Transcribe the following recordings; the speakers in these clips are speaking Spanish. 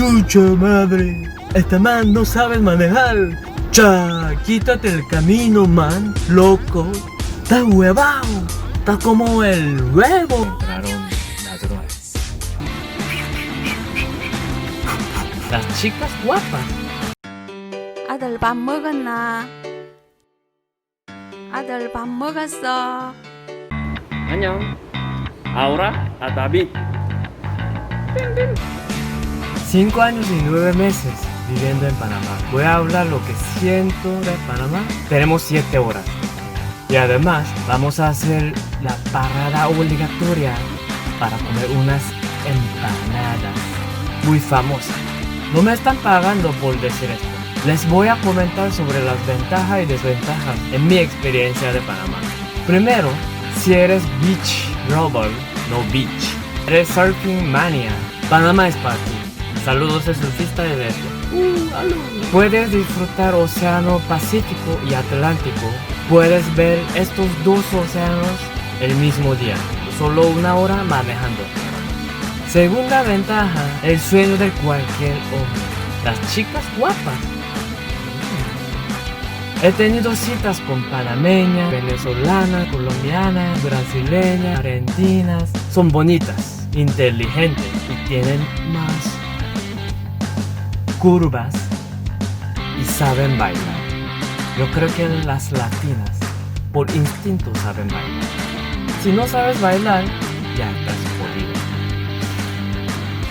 Chucha madre, este man no sabes manejar. Cha, quítate el camino, man, loco. Estás huevado, estás como el huevo. Entraron ladrones. Las chicas guapas. 아들 밥 먹었나? 아들 밥 먹었어? 안녕. Ahora a David. 5 años y 9 meses viviendo en Panamá. Voy a hablar lo que siento de Panamá. Tenemos 7 horas. Y además vamos a hacer la parada obligatoria para comer unas empanadas muy famosas. No me están pagando por decir esto. Les voy a comentar sobre las ventajas y desventajas en mi experiencia de Panamá. Primero, si eres beach lover, no beach, eres surfing mania, Panamá es para ti. Saludos de surfista de DF. Puedes disfrutar Océano Pacífico y Atlántico. Puedes ver estos dos océanos el mismo día, solo 1 hora manejando. Segunda ventaja, el sueño de cualquier hombre, las chicas guapas. He tenido citas con panameñas, venezolanas, colombianas, brasileñas, argentinas. Son bonitas, inteligentes y tienen más curvas y saben bailar. Yo creo que las latinas por instinto saben bailar. Si no sabes bailar, ya estás jodido.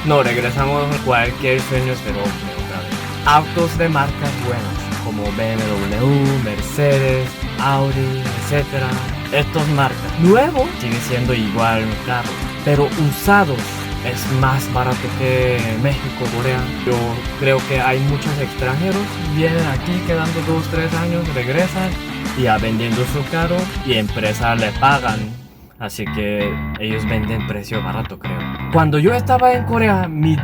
No, regresamos a cualquier sueño ser hombre otra vez. Autos de marcas buenas como BMW, Mercedes, Audi, etc. Estos marcas. Nuevo sigue siendo igual un carro, pero usados es más barato que México, Corea. Yo creo que hay muchos extranjeros, vienen aquí quedando 2-3 años, regresan y ya vendiendo su carro y empresas le pagan. Así que ellos venden precio barato, creo. Cuando yo estaba en Corea, mi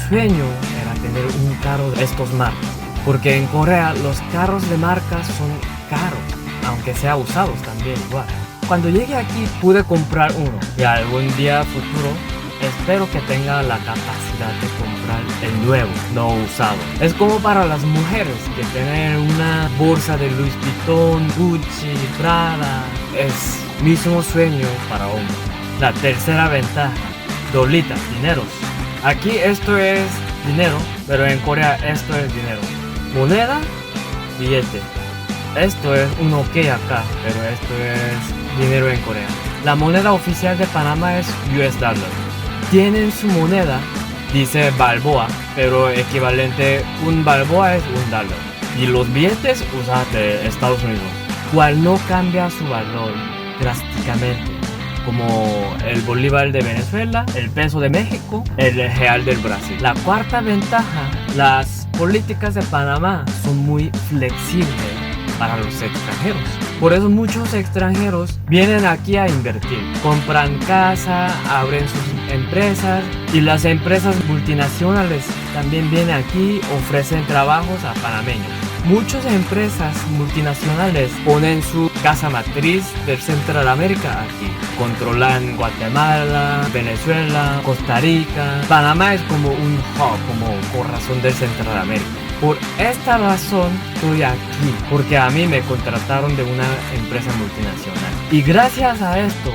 sueño era tener un carro de estos marcas. Porque en Corea los carros de marcas son caros, aunque sea usados también igual. Cuando llegué aquí pude comprar uno y algún día futuro espero que tenga la capacidad de comprar el nuevo, no usado. Es como para las mujeres que tener una bolsa de Louis Vuitton, Gucci, Prada. Es mismo sueño para hombres. La tercera ventaja, dolitas, dineros. Aquí esto es dinero, pero en Corea esto es dinero. Moneda, billete. Esto es un ok acá, pero esto es dinero en Corea. La moneda oficial de Panamá es US dollar. Tienen su moneda, dice balboa, pero equivalente, un balboa es $1. Y los billetes usan de Estados Unidos, cual no cambia su valor drásticamente, como el bolívar de Venezuela, el peso de México, el real del Brasil. La cuarta ventaja, las políticas de Panamá son muy flexibles para los extranjeros. Por eso muchos extranjeros vienen aquí a invertir, compran casa, abren sus empresas y las empresas multinacionales también vienen aquí, ofrecen trabajos a panameños. Muchas empresas multinacionales ponen su casa matriz del Centroamérica aquí. Controlan Guatemala, Venezuela, Costa Rica. Panamá es como un hub, como corazón del Centroamérica. Por esta razón estoy aquí, porque a mí me contrataron de una empresa multinacional. Y gracias a esto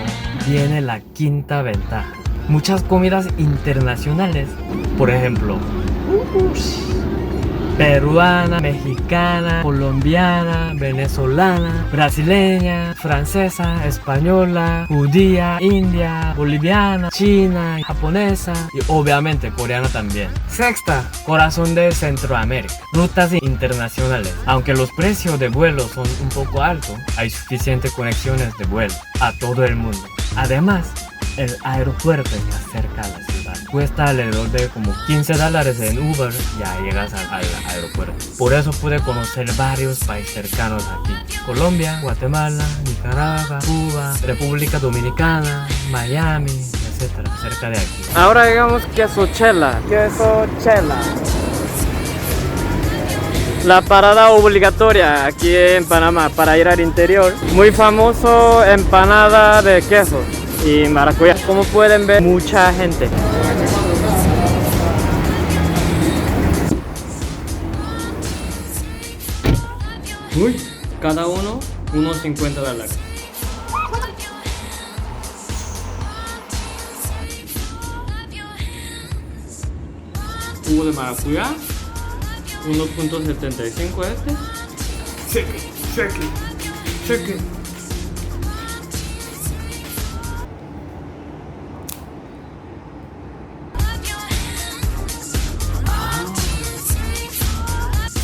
viene la quinta ventaja. Muchas comidas internacionales, por ejemplo, peruana, mexicana, colombiana, venezolana, brasileña, francesa, española, judía, india, boliviana, china, japonesa y obviamente coreana también. Sexta, corazón de Centroamérica. Rutas internacionales. Aunque los precios de vuelo son un poco altos, hay suficientes conexiones de vuelo a todo el mundo. Además, el aeropuerto está cerca de la ciudad. Cuesta alrededor de como $15 en Uber, ya llegas al aeropuerto. Por eso pude conocer varios países cercanos aquí. Colombia, Guatemala, Nicaragua, Cuba, República Dominicana, Miami, etcétera, cerca de aquí. Ahora llegamos Quesochela. La parada obligatoria aquí en Panamá para ir al interior. Muy famoso empanada de queso y maracuyá. Como pueden ver, mucha gente. Uy, cada uno unos $50. Jugo de maracuyá, 1.75 este. Cheque.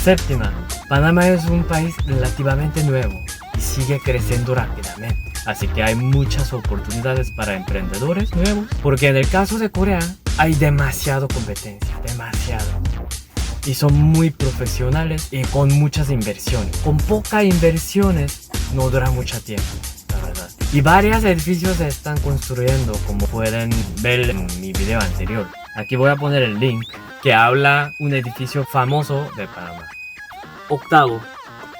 Séptima, Panamá es un país relativamente nuevo y sigue creciendo rápidamente. Así que hay muchas oportunidades para emprendedores nuevos, porque en el caso de Corea hay demasiada competencia, demasiado. Y son muy profesionales y con muchas inversiones. Con pocas inversiones no dura mucho tiempo, la verdad. Y varios edificios se están construyendo, como pueden ver en mi video anterior. Aquí voy a poner el link que habla un edificio famoso de Panamá. Octavo,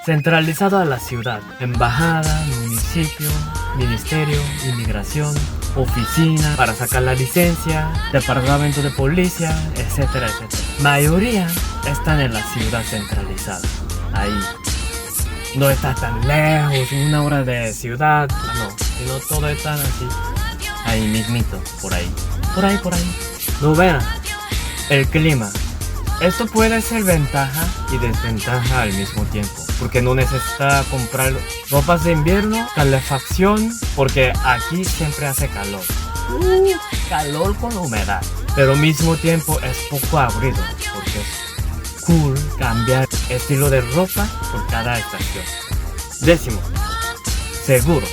centralizado a la ciudad, embajada, municipio, ministerio, inmigración, oficina para sacar la licencia, departamento de policía, etcétera, etcétera. Mayoría están en la ciudad centralizada, ahí. No está tan lejos, 1 hora de ciudad, no, sino todo está así, ahí mismito, por ahí. Novena, el clima. Esto puede ser ventaja y desventaja al mismo tiempo, porque no necesita comprar ropas de invierno, calefacción, porque aquí siempre hace calor. Calor con humedad, pero al mismo tiempo es poco aburrido, porque es cool cambiar estilo de ropa por cada estación. Décimo, seguro.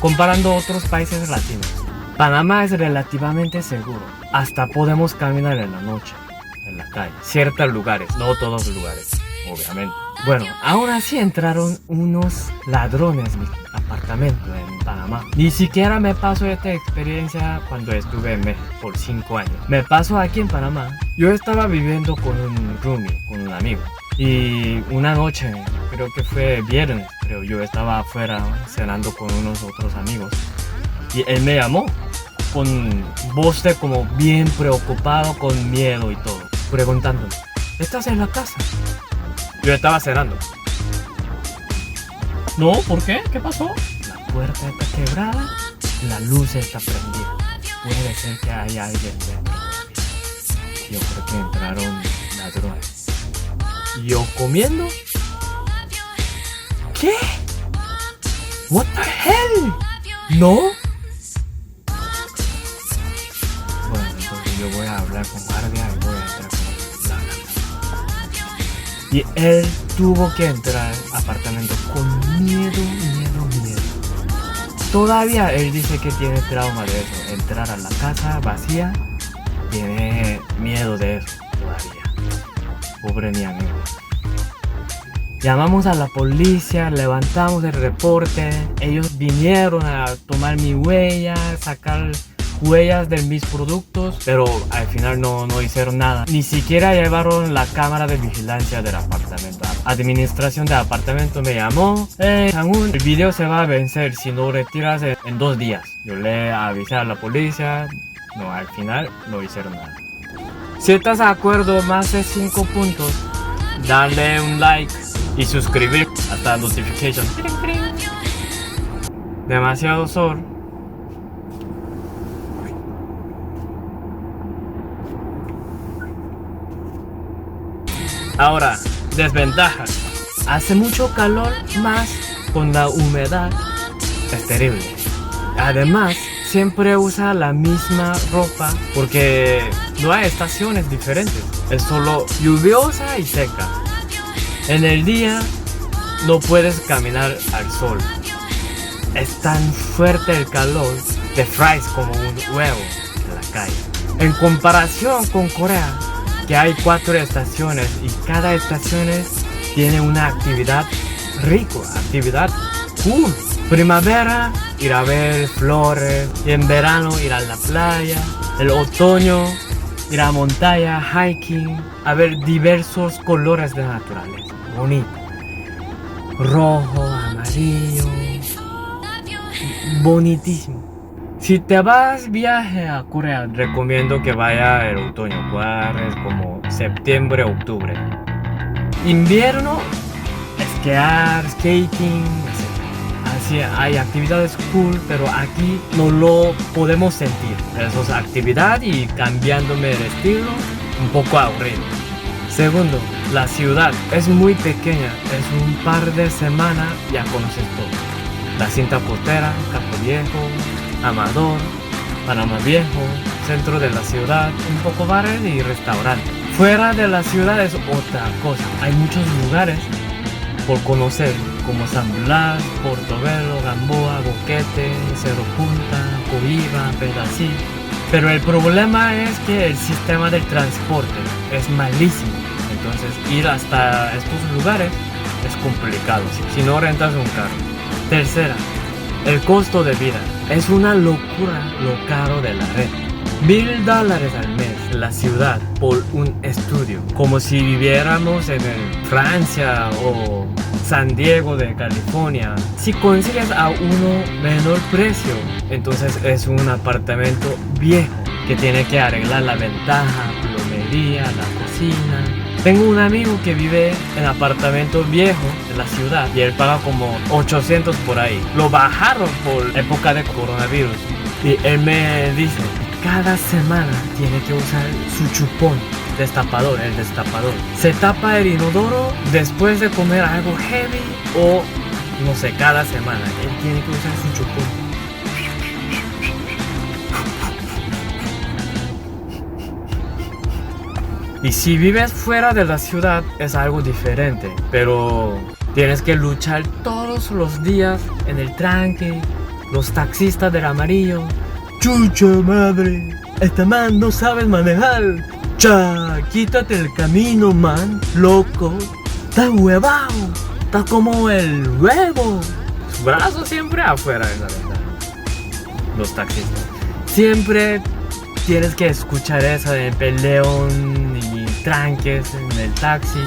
Comparando otros países latinos, Panamá es relativamente seguro, hasta podemos caminar en la noche en la calle, ciertos lugares, no todos los lugares, obviamente. Bueno, aún así entraron unos ladrones en mi apartamento en Panamá. Ni siquiera me pasó esta experiencia cuando estuve en México por 5 años. Me pasó aquí en Panamá. Yo estaba viviendo con un roomie, con un amigo. Y una noche, creo que fue viernes, yo estaba afuera cenando con unos otros amigos. Y él me llamó con voz de como bien preocupado, con miedo y todo, preguntándome, ¿estás en la casa? Yo estaba cenando. No, ¿por qué? ¿Qué pasó? La puerta está quebrada, la luz está prendida. Puede ser que haya alguien dentro. Yo creo que entraron ladrones. ¿Yo comiendo? ¿Qué? What the hell? ¿No? Bueno, entonces yo voy a hablar con guardia y voy a entrar con la cámara. Y él tuvo que entrar al apartamento con miedo. Todavía él dice que tiene trauma de eso. Entrar a la casa vacía, tiene miedo de eso todavía. Pobre mi amigo. Llamamos a la policía, levantamos el reporte. Ellos vinieron a tomar mi huella, sacar huellas de mis productos, pero al final no hicieron nada. Ni siquiera llevaron la cámara de vigilancia del apartamento. Administración del apartamento me llamó. Sang-un, el video se va a vencer si no retiras en 2 días. Yo le avisé a la policía. No, al final no hicieron nada. Si estás de acuerdo, más de 5 puntos, dale un like y suscribir hasta notification. Demasiado sol. Ahora, desventajas. Hace mucho calor, más con la humedad. Es terrible. Además, siempre usa la misma ropa porque no hay estaciones diferentes. Es solo lluviosa y seca. En el día no puedes caminar al sol. Es tan fuerte el calor, te fríes como un huevo en la calle. En comparación con Corea, que hay 4 estaciones y cada estación tiene una actividad rica, actividad cool. Primavera, ir a ver flores. Y en verano, ir a la playa. El otoño, ir a montaña, hiking, a ver diversos colores de naturaleza. Bonito. Rojo, amarillo. Bonitísimo. Si te vas viaje a Corea, recomiendo que vaya el otoño, es como septiembre, octubre. Invierno es esquiar, skating, etc. Así hay actividades cool, pero aquí no lo podemos sentir. Eso es actividad y cambiándome de estilo, un poco aburrido. Segundo, la ciudad es muy pequeña, es un par de semanas ya conoces todo. La cinta costera, Campo Viejo, Amador, Panamá Viejo, centro de la ciudad, un poco bares y restaurantes. Fuera de la ciudad es otra cosa, hay muchos lugares por conocer, como San Blas, Portobelo, Gamboa, Boquete, Cerro Punta, Coiba, Pedací. Pero el problema es que el sistema del transporte es malísimo. Entonces ir hasta estos lugares es complicado si no rentas un carro. Tercera, el costo de vida. Es una locura lo caro de la renta. $1,000 al mes en la ciudad por un estudio, como si viviéramos en Francia o San Diego de California. Si consigues a uno menor precio, entonces es un apartamento viejo que tiene que arreglar la ventaja, plomería, la cocina. Tengo un amigo que vive en apartamento viejo de la ciudad y él paga como 800 por ahí. Lo bajaron por época de coronavirus y él me dice, cada semana tiene que usar su chupón destapador, el destapador. Se tapa el inodoro después de comer algo heavy o no sé, cada semana él tiene que usar su chupón. Y si vives fuera de la ciudad es algo diferente, pero tienes que luchar todos los días en el tranque, los taxistas del amarillo. Chucha madre, este man no sabe manejar. Cha, quítate el camino, man, loco. Estás huevado, estás como el huevo. Su brazo siempre afuera de la ventana. Los taxistas. Siempre tienes que escuchar eso de peleón y tranques en el taxi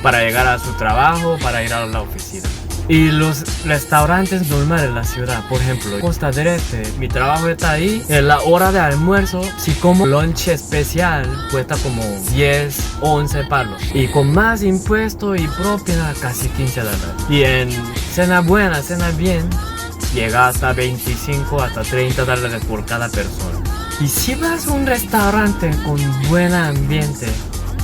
para llegar a su trabajo, para ir a la oficina. Y los restaurantes normales en la ciudad, por ejemplo, Costa del Este, mi trabajo está ahí. En la hora de almuerzo, si como lunch especial, cuesta como 10, 11 palos. Y con más impuesto y propina, casi $15. Y en cena buena, cena bien, llega hasta 25 hasta $30 por cada persona. Y si vas a un restaurante con buen ambiente,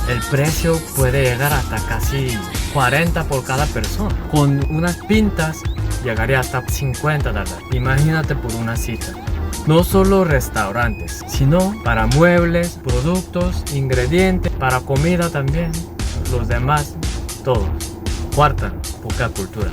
el precio puede llegar hasta casi 40 por cada persona. Con unas pintas llegaría hasta $50. Imagínate por una cita. No solo restaurantes, sino para muebles, productos, ingredientes, para comida también. Los demás, todos. Cuarta, poca cultura.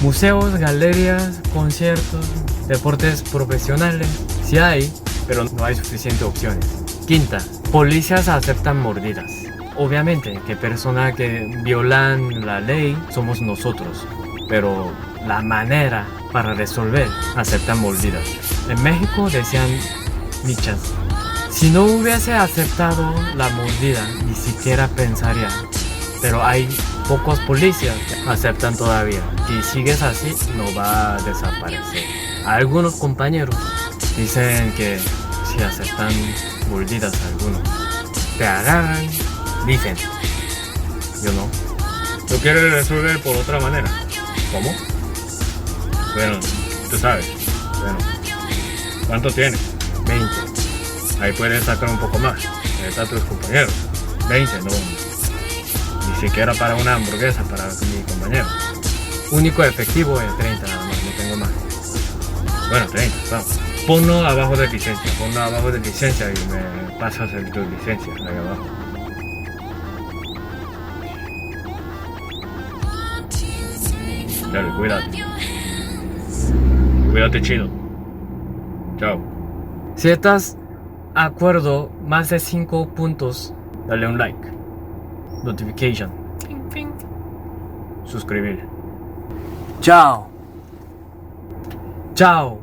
Museos, galerías, conciertos, deportes profesionales. Sí hay, pero no hay suficientes opciones. Quinta, policías aceptan mordidas. Obviamente que personas que violan la ley somos nosotros, pero la manera para resolver aceptan mordidas. En México decían michas. Si no hubiese aceptado la mordida, ni siquiera pensaría. Pero hay pocos policías que aceptan todavía. Si sigues así, no va a desaparecer. Algunos compañeros dicen que si aceptan mordidas algunos, te agarran. Dicen, yo no. ¿Tú quieres resolver por otra manera? ¿Cómo? Bueno, tú sabes. Bueno, ¿cuánto tienes? 20. Ahí puedes sacar un poco más. Ahí están tus compañeros. 20, no. Ni siquiera para una hamburguesa para mi compañero. Único efectivo es 30 nada más, no tengo más. Bueno, 30, vamos. Ponlo abajo de licencia, y me pasas tu licencia ahí abajo. Dale, cuídate. Cuídate chido. Chao. Si estás de acuerdo, más de 5 puntos, dale un like. Notification. Ping, ping. Suscribir. Chao. Chao.